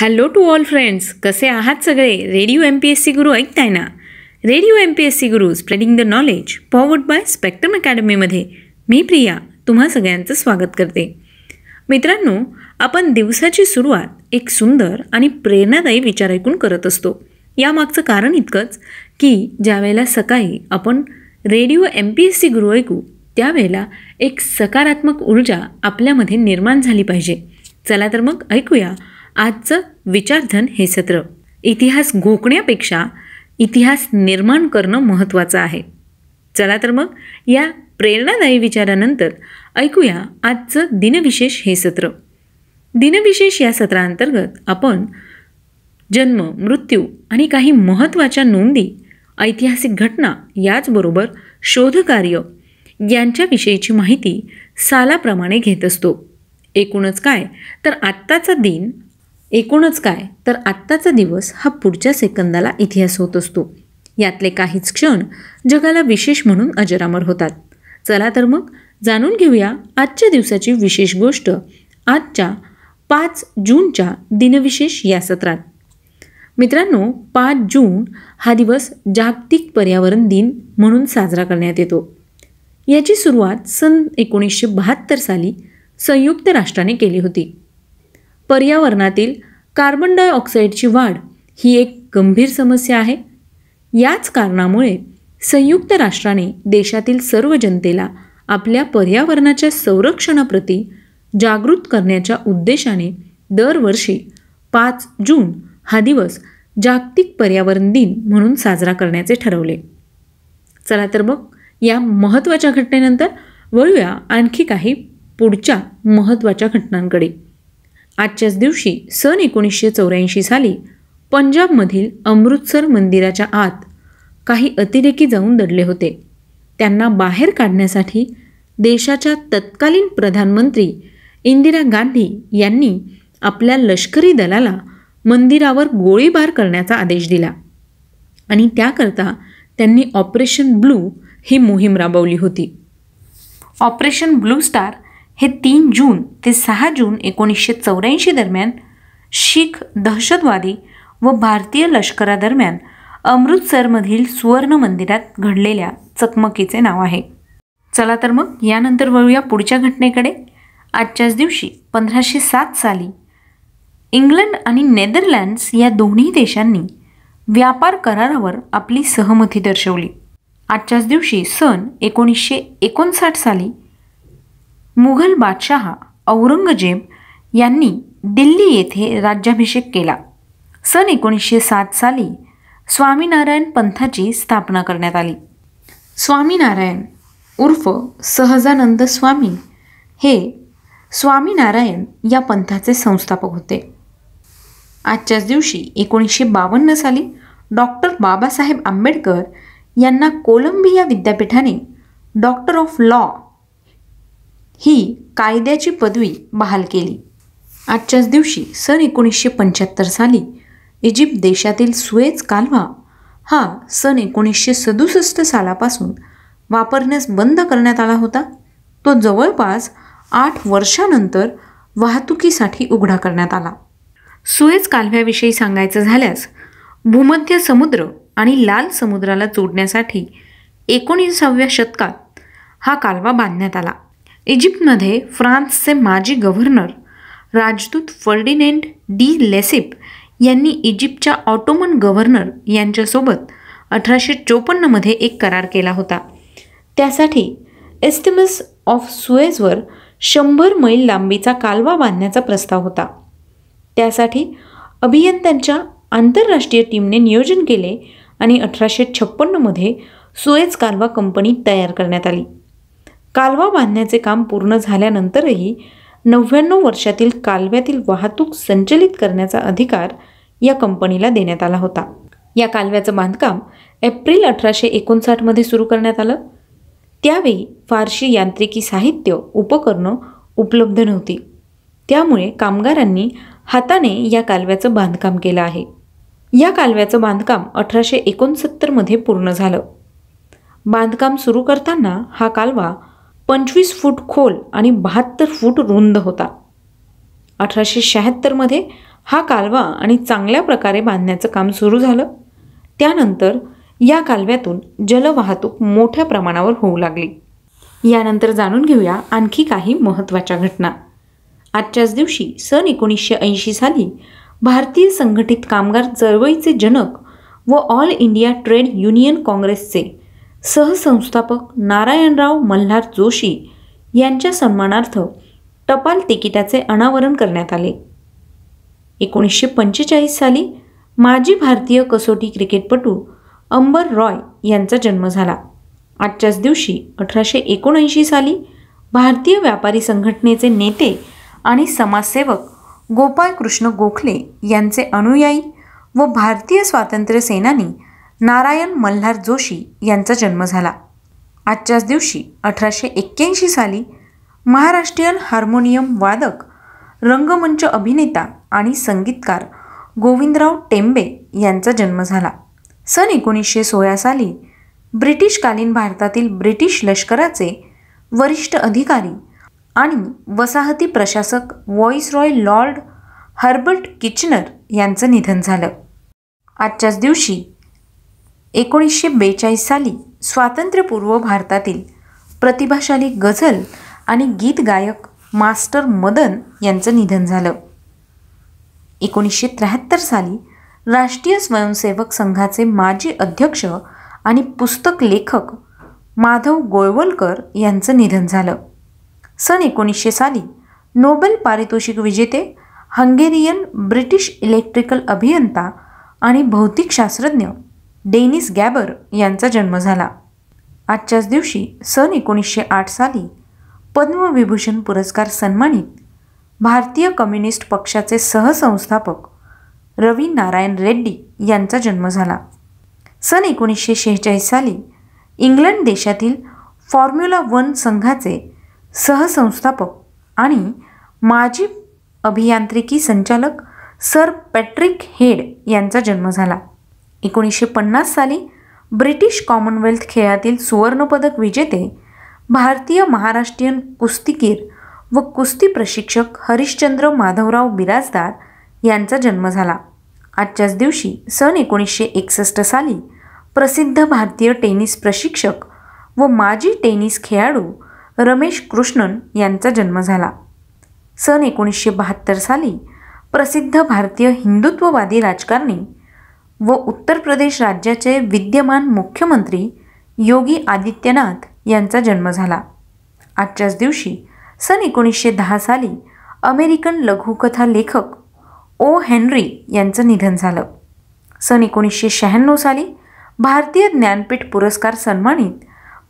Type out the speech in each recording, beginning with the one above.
Hello to all friends, कसे आहात सगळे? रेडिओ MPSC गुरु ऐकताय ना? Radio MPSC Guru spreading the knowledge powered by Spectrum अकॅडमीमध्ये मी प्रिया तुम्हा सगळ्यांचं स्वागत करते. मित्रांनो, आपण दिवसाची सुरुवात एक सुंदर आणि प्रेरणादायी विचार ऐकून करत असतो. यामागचं कारण इतकंच की ज्यावेळेला सकाळी आपण रेडिओ MPSC गुरु ऐकू त्यावेळेला एक सकारात्मक ऊर्जा आपल्यामध्ये निर्माण झाली पाहिजे. चला तर मग ऐकूया आजचं विचारधन हे सत्र. इतिहास घोकण्यापेक्षा इतिहास निर्माण करणं महत्त्वाचं आहे. चला तर मग या प्रेरणादायी विचारानंतर ऐकूया आजचं दिनविशेष हे सत्र. दिनविशेष या सत्रांतर्गत आपण जन्म, मृत्यू आणि काही महत्त्वाच्या नोंदी, ऐतिहासिक घटना याचबरोबर शोधकार्य यांच्याविषयीची माहिती सालाप्रमाणे घेत असतो. एकूणच काय तर आत्ताचा दिवस हा पुढच्या सेकंदाला इतिहास होत असतो. यातले काहीच क्षण जगाला विशेष म्हणून अजरामर होतात. चला तर मग जाणून घेऊया आजच्या दिवसाची विशेष गोष्ट आजच्या 5 जूनच्या दिनविशेष या सत्रात. मित्रांनो, 5 जून हा दिवस जागतिक पर्यावरण दिन म्हणून साजरा करण्यात येतो. याची सुरुवात सन 1972 साली संयुक्त राष्ट्राने केली होती. पर्यावरणातील कार्बन डायऑक्साईडची वाढ ही एक गंभीर समस्या आहे. याच कारणामुळे संयुक्त राष्ट्राने देशातील सर्व जनतेला आपल्या पर्यावरणाच्या संरक्षणाप्रती जागृत करण्याच्या उद्देशाने दरवर्षी 5 जून हा दिवस जागतिक पर्यावरण दिन म्हणून साजरा करण्याचे ठरवले. चला तर मग या महत्त्वाच्या घटनेनंतर वळूया आणखी काही पुढच्या महत्त्वाच्या घटनांकडे. आजच्याच दिवशी सन 1984 साली पंजाबमधील अमृतसर मंदिराच्या आत काही अतिरेकी जाऊन दडले होते. त्यांना बाहेर काढण्यासाठी देशाच्या तत्कालीन प्रधानमंत्री इंदिरा गांधी यांनी आपल्या लष्करी दलाला मंदिरावर गोळीबार करण्याचा आदेश दिला आणि त्याकरता त्यांनी ऑपरेशन ब्लू ही मोहीम राबवली होती. ऑपरेशन ब्लू स्टार हे 3 जून ते 6 जून 1984 दरम्यान शीख दहशतवादी व भारतीय लष्करादरम्यान अमृतसरमधील सुवर्ण मंदिरात घडलेल्या चकमकीचे नाव आहे. चला तर मग यानंतर वळूया पुढच्या घटनेकडे. आजच्याच दिवशी 1507 साली इंग्लंड आणि नेदरलँड्स या दोन्ही देशांनी व्यापार करारावर आपली सहमती दर्शवली. आजच्याच दिवशी सन 1959 साली मुघल बादशहा औरंगजेब यांनी दिल्ली येथे राज्याभिषेक केला. सन 1907 साली स्वामीनारायण पंथाची स्थापना करण्यात आली. स्वामीनारायण उर्फ सहजानंद स्वामी हे स्वामीनारायण या पंथाचे संस्थापक होते. आजच्याच दिवशी 1952 साली डॉक्टर बाबासाहेब आंबेडकर यांना कोलंबिया विद्यापीठाने डॉक्टर ऑफ लॉ ही कायद्याची पदवी बहाल केली. आजच्याच दिवशी सन 1975 साली इजिप्त देशातील सुएझ कालवा हा सन 1967 सालापासून वापरण्यास बंद करण्यात आला होता. तो जवळपास 8 वर्षानंतर वाहतुकीसाठी उघडा करण्यात आला. सुएझ कालव्याविषयी सांगायचं झाल्यास भूमध्य समुद्र आणि लाल समुद्राला जोडण्यासाठी 19व्या शतकात हा कालवा बांधण्यात आला. इजिप्तमध्ये फ्रान्सचे माजी गव्हर्नर राजदूत फर्डिनेंड डी लेसिप यांनी इजिप्तच्या ऑटोमन गव्हर्नर यांच्यासोबत 1854 मध्ये एक करार केला होता. त्यासाठी एस्टिमस ऑफ सुएझवर 100 मैल लांबीचा कालवा बांधण्याचा प्रस्ताव होता. त्यासाठी अभियंत्यांच्या आंतरराष्ट्रीय टीमने नियोजन केले आणि 1856 मध्ये सुएझ कालवा कंपनी तयार करण्यात आली. कालवा बांधण्याचे काम पूर्ण झाल्यानंतरही 99 वर्षातील कालव्यातील वाहतूक संचलित करण्याचा अधिकार या कंपनीला देण्यात आला होता. या कालव्याचं बांधकाम एप्रिल 1859 मध्ये सुरू करण्यात आलं. त्यावेळी फारशी यांत्रिकी साहित्य उपकरणं उपलब्ध नव्हती. त्यामुळे कामगारांनी हाताने या कालव्याचं बांधकाम केलं आहे. या कालव्याचं बांधकाम 1869 मध्ये पूर्ण झालं. बांधकाम सुरू करताना हा कालवा 25 फूट खोल आणि 72 फूट रुंद होता. 1876 मध्ये हा कालवा आणि चांगल्या प्रकारे बांधण्याचं काम सुरू झालं. त्यानंतर या कालव्यातून जलवाहतूक मोठ्या प्रमाणावर होऊ लागली. यानंतर जाणून घेऊया आणखी काही महत्त्वाच्या घटना. आजच्याच दिवशी सन 1980 साली भारतीय संघटित कामगार चळवळीचे जनक व ऑल इंडिया ट्रेड युनियन काँग्रेसचे सहसंस्थापक नारायणराव मल्हार जोशी यांच्या सन्मानार्थ टपाल तिकिटाचे अनावरण करण्यात आले. 1945 साली माजी भारतीय कसोटी क्रिकेटपटू अंबर रॉय यांचा जन्म झाला. आजच्याच दिवशी 1879 साली भारतीय व्यापारी संघटनेचे नेते आणि समाजसेवक गोपाळ कृष्ण गोखले यांचे अनुयायी व भारतीय स्वातंत्र्य सेनानी नारायण मल्हार जोशी यांचा जन्म झाला. आजच्याच दिवशी 1881 साली महाराष्ट्रीयन हार्मोनियम वादक, रंगमंच अभिनेता आणि संगीतकार गोविंदराव टेंबे यांचा जन्म झाला. सन 1916 साली ब्रिटिशकालीन भारतातील ब्रिटिश लष्कराचे वरिष्ठ अधिकारी आणि वसाहती प्रशासक व्हॉइसरॉय लॉर्ड हर्बर्ट किचनर यांचं निधन झालं. आजच्याच दिवशी 1942 साली स्वातंत्र्यपूर्व भारतातील प्रतिभाशाली गझल आणि गीत गायक मास्टर मदन यांचं निधन झालं. 1973 साली राष्ट्रीय स्वयंसेवक संघाचे माजी अध्यक्ष आणि पुस्तक लेखक माधव गोळवलकर यांचं निधन झालं. सन 1900 साली नोबेल पारितोषिक विजेते हंगेरियन ब्रिटिश इलेक्ट्रिकल अभियंता आणि भौतिकशास्त्रज्ञ डेनिस गॅबर यांचा जन्म झाला. आजच्याच दिवशी सन 1908 साली पद्मविभूषण पुरस्कार सन्मानित भारतीय कम्युनिस्ट पक्षाचे सहसंस्थापक रवी नारायण रेड्डी यांचा जन्म झाला. सन 1946 साली इंग्लंड देशातील फॉर्म्युला 1 संघाचे सहसंस्थापक आणि माजी अभियांत्रिकी संचालक सर पॅट्रिक हेड यांचा जन्म झाला. 1950 साली ब्रिटिश कॉमनवेल्थ खेळातील सुवर्णपदक विजेते भारतीय महाराष्ट्रीयन कुस्तीगीर व कुस्ती प्रशिक्षक हरिश्चंद्र माधवराव बिराजदार यांचा जन्म झाला. आजच्याच दिवशी सन 1961 साली प्रसिद्ध भारतीय टेनिस प्रशिक्षक व माजी टेनिस खेळाडू रमेश कृष्णन यांचा जन्म झाला. सन 1972 साली प्रसिद्ध भारतीय हिंदुत्ववादी राजकारणी व उत्तर प्रदेश राज्याचे विद्यमान मुख्यमंत्री योगी आदित्यनाथ यांचा जन्म झाला. आजच्याच दिवशी सन 1910 साली अमेरिकन लघुकथा लेखक ओ हेनरी यांचं निधन झालं. सन 1996 साली भारतीय ज्ञानपीठ पुरस्कार सन्मानित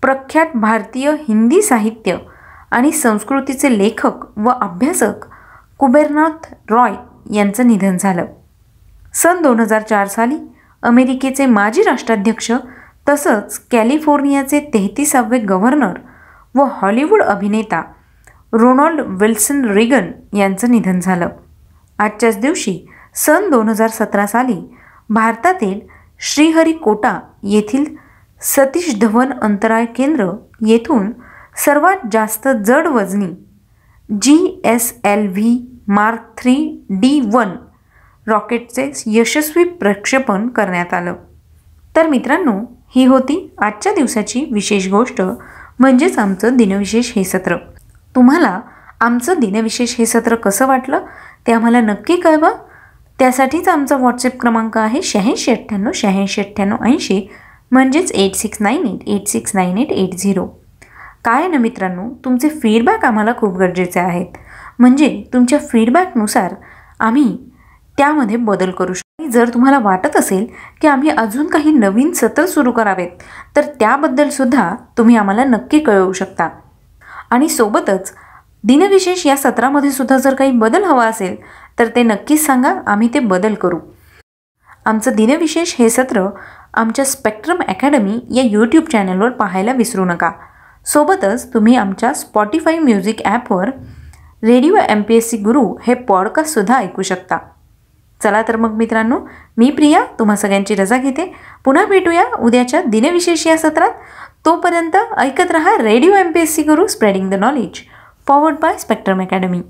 प्रख्यात भारतीय हिंदी साहित्य आणि संस्कृतीचे लेखक व अभ्यासक कुबेरनाथ रॉय यांचं निधन झालं. सन 2004 साली अमेरिकेचे माजी राष्ट्राध्यक्ष तसंच कॅलिफोर्नियाचे 33वे गव्हर्नर व हॉलिवूड अभिनेता रोनाल्ड विल्सन रिगन यांचं निधन झालं. आजच्याच दिवशी सन 2017 साली भारतातील श्रीहरिकोटा येथील सतीश धवन अंतराळ केंद्र येथून सर्वात जास्त जड वजनी GSLV Mark 3 D1 रॉकेटचे यशस्वी प्रक्षेपण करण्यात आलं. तर मित्रांनो, ही होती आजच्या दिवसाची विशेष गोष्ट, म्हणजेच आमचं दिनविशेष हे सत्र. तुम्हाला आमचं दिनविशेष हे सत्र कसं वाटलं ते आम्हाला नक्की कळवा. त्यासाठीच आमचा व्हॉट्सअप क्रमांक आहे 8698 म्हणजेच 8698869880. काय ना मित्रांनो, तुमचे फीडबॅक आम्हाला खूप गरजेचे आहेत. म्हणजे तुमच्या फीडबॅकनुसार आम्ही त्यामध्ये बदल करू शकतो. जर तुम्हाला वाटत असेल की आम्ही अजून काही नवीन सत्र सुरू करावेत तर त्याबद्दलसुद्धा तुम्ही आम्हाला नक्की कळवू शकता. आणि सोबतच दिनविशेष या सत्रामध्ये सुद्धा जर काही बदल हवा असेल तर ते नक्कीच सांगा, आम्ही ते बदल करू. आमचं दिनविशेष हे सत्र आमच्या स्पेक्ट्रम अकॅडमी या यूट्यूब चॅनलवर पाहायला विसरू नका. सोबतच तुम्ही आमच्या स्पॉटिफाय म्युझिक ॲपवर रेडिओ MPSC गुरु हे पॉडकास्टसुद्धा ऐकू शकता. चला तर मग मित्रांनो, मी प्रिया तुम्हा सगळ्यांची रजा घेते. पुन्हा भेटूया उद्याच्या दिनविशेष या सत्रात. तोपर्यंत ऐकत रहा radio MPSC Guru, spreading the knowledge, powered by spectrum academy.